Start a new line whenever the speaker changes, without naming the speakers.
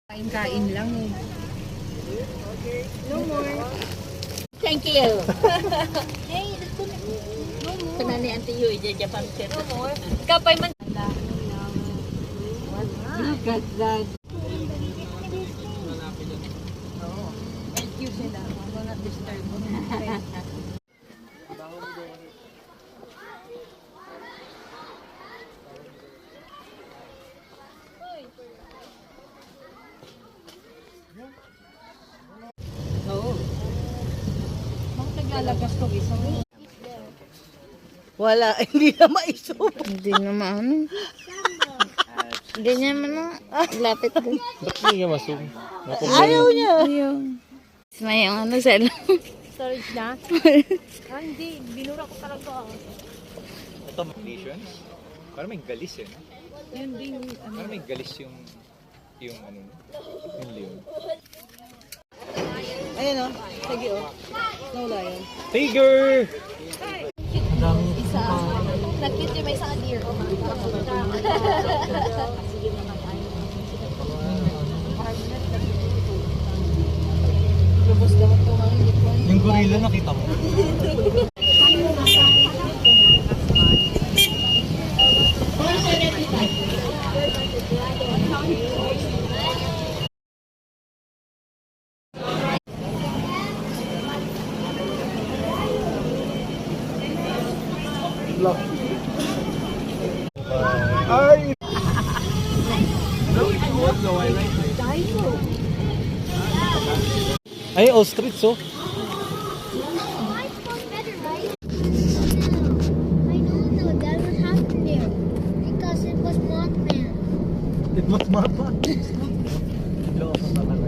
Kain-kain lang eh.
No more.
Thank you.
Hey, no more.
Kanani Auntie Yu, Japan Ket.
No more. Kapay man.
Look at that.
Thank you sila. I will not disturb.
Oo. Bakit naglalagas to isang?
Wala, hindi na maisup.
Hindi na maano. Ganyan man na. Lapit ko.
Ba't hindi ka masum?
Ayaw niya.
Ayun. May yung ano sa
Storage na? Hindi. Binura ko talaga.
Ito, nations? Parang may galis eh. No?
Yun din.
Parang may galis yung ano, yung leon.
Ayun o. Sige o. Wala yan.
Tiger!
Nag-cute yung may isang deer.
Yung gorilla nakita mo? Ay! Ay, ostrich oh.
I don't know that was happened there because it was Mothman.
It was mapa. Loko ka talaga.